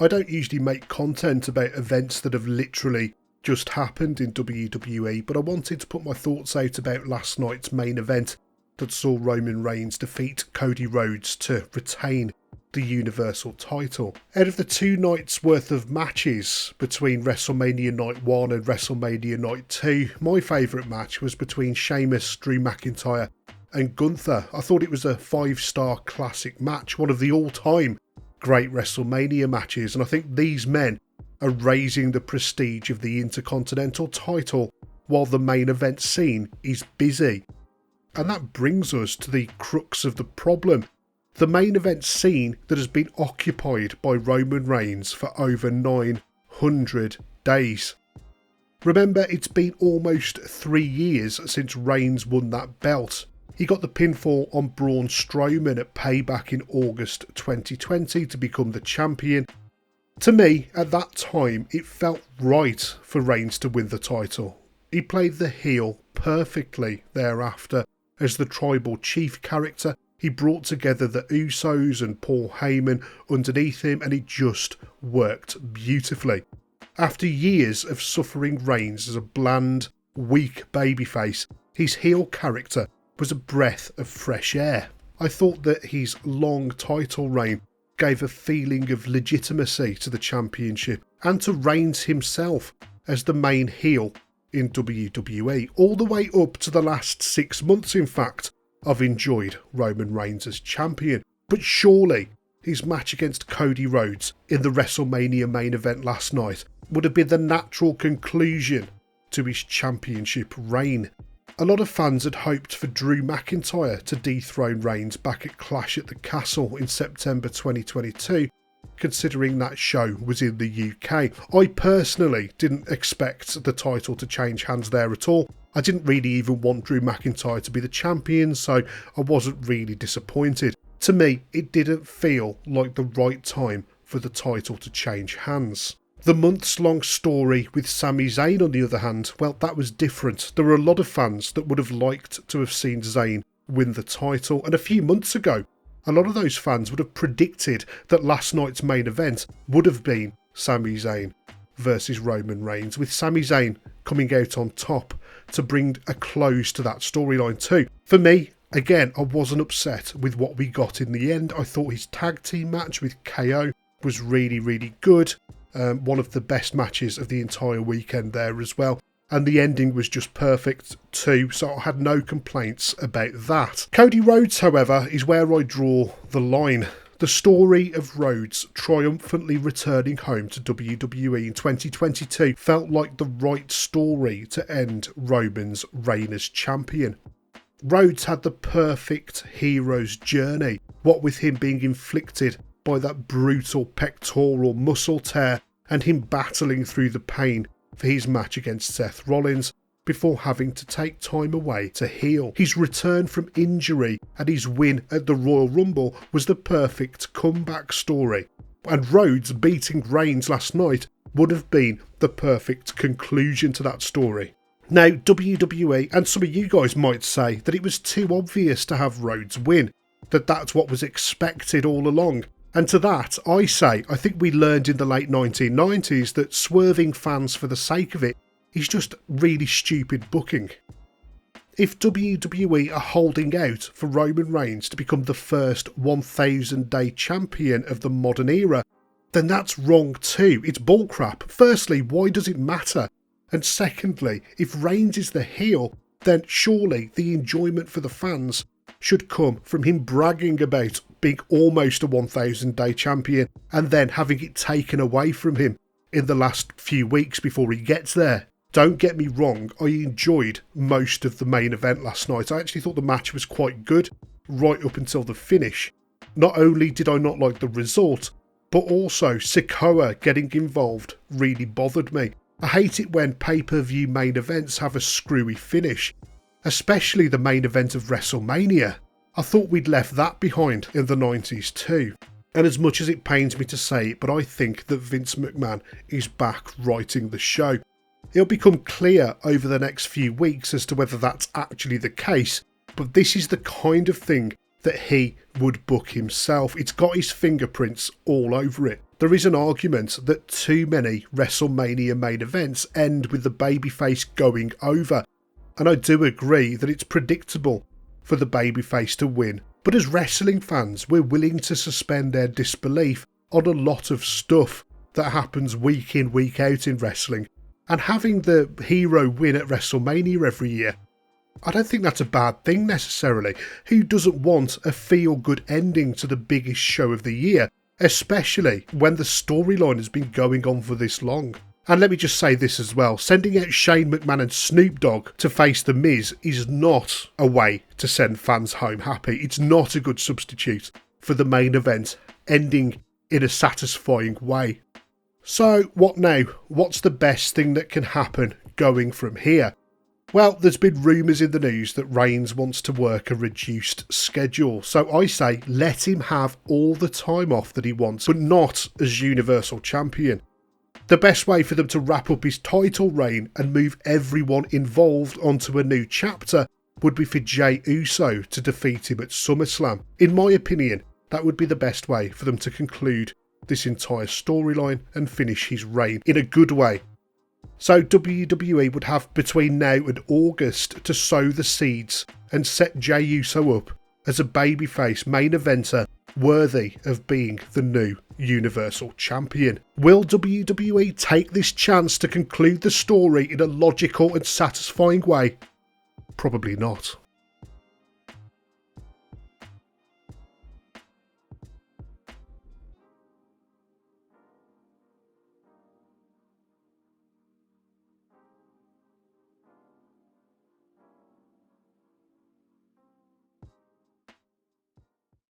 I don't usually make content about events that have literally just happened in WWE, but I wanted to put my thoughts out about last night's main event that saw Roman Reigns defeat Cody Rhodes to retain the Universal title. Out of the 2 nights worth of matches between WrestleMania Night 1 and WrestleMania Night 2, my favourite match was between Sheamus, Drew McIntyre and Gunther. I thought it was a 5-star classic match, one of the all-time great WrestleMania matches, and I think these men are raising the prestige of the Intercontinental title while the main event scene is busy. And that brings us to the crux of the problem. The main event scene that has been occupied by Roman Reigns for over 900 days. Remember, it's been almost 3 years since Reigns won that belt. He got the pinfall on Braun Strowman at Payback in August 2020 to become the champion. To me, at that time, it felt right for Reigns to win the title. He played the heel perfectly thereafter as the tribal chief character. He brought together the Usos and Paul Heyman underneath him, and it just worked beautifully. After years of suffering Reigns as a bland, weak babyface, his heel character was a breath of fresh air. I thought that his long title reign gave a feeling of legitimacy to the championship and to Reigns himself as the main heel in WWE. All the way up to the last 6 months, in fact, I've enjoyed Roman Reigns as champion, but surely his match against Cody Rhodes in the WrestleMania main event last night would have been the natural conclusion to his championship reign. A lot of fans had hoped for Drew McIntyre to dethrone Reigns back at Clash at the Castle in September 2022, considering that show was in the UK. I personally didn't expect the title to change hands there at all. I didn't really even want Drew McIntyre to be the champion, so I wasn't really disappointed. To me, it didn't feel like the right time for the title to change hands. The months-long story with Sami Zayn, on the other hand, well, that was different. There were a lot of fans that would have liked to have seen Zayn win the title, and a few months ago, a lot of those fans would have predicted that last night's main event would have been Sami Zayn versus Roman Reigns, with Sami Zayn coming out on top to bring a close to that storyline too. For me, again, I wasn't upset with what we got in the end. I thought his tag team match with KO was really, really good. One of the best matches of the entire weekend there as well. And the ending was just perfect too, so I had no complaints about that. Cody Rhodes, however, is where I draw the line. The story of Rhodes triumphantly returning home to WWE in 2022 felt like the right story to end Roman's reign as champion. Rhodes had the perfect hero's journey, what with him being inflicted by that brutal pectoral muscle tear and him battling through the pain for his match against Seth Rollins before having to take time away to heal. His return from injury and his win at the Royal Rumble was the perfect comeback story, and Rhodes beating Reigns last night would have been the perfect conclusion to that story. Now, WWE and some of you guys might say that it was too obvious to have Rhodes win, that that's what was expected all along. And to that, I say, I think we learned in the late 1990s that swerving fans for the sake of it is just really stupid booking. If WWE are holding out for Roman Reigns to become the first 1,000-day champion of the modern era, then that's wrong too. It's bullcrap. Firstly, why does it matter? And secondly, if Reigns is the heel, then surely the enjoyment for the fans should come from him bragging about being almost a 1,000-day champion and then having it taken away from him in the last few weeks before he gets there. Don't get me wrong, I enjoyed most of the main event last night. I actually thought the match was quite good right up until the finish. Not only did I not like the result, but also Sikoa getting involved really bothered me. I hate it when pay-per-view main events have a screwy finish, especially the main event of WrestleMania. I thought we'd left that behind in the 90s too. And as much as it pains me to say it, but I think that Vince McMahon is back writing the show. It'll become clear over the next few weeks as to whether that's actually the case, but this is the kind of thing that he would book himself. It's got his fingerprints all over it. There is an argument that too many WrestleMania main events end with the babyface going over, and I do agree that it's predictable for the babyface to win. But as wrestling fans, we're willing to suspend our disbelief on a lot of stuff that happens week in, week out in wrestling. And having the hero win at WrestleMania every year, I don't think that's a bad thing necessarily. Who doesn't want a feel-good ending to the biggest show of the year, especially when the storyline has been going on for this long? And let me just say this as well, sending out Shane McMahon and Snoop Dogg to face The Miz is not a way to send fans home happy. It's not a good substitute for the main event ending in a satisfying way. So what now? What's the best thing that can happen going from here? Well, there's been rumours in the news that Reigns wants to work a reduced schedule, so I say let him have all the time off that he wants, but not as Universal Champion. The best way for them to wrap up his title reign and move everyone involved onto a new chapter would be for Jey Uso to defeat him at SummerSlam. In my opinion, that would be the best way for them to conclude this entire storyline and finish his reign in a good way. So WWE would have between now and August to sow the seeds and set Jey Uso up as a babyface main eventer worthy of being the new Universal Champion. Will WWE take this chance to conclude the story in a logical and satisfying way? Probably not.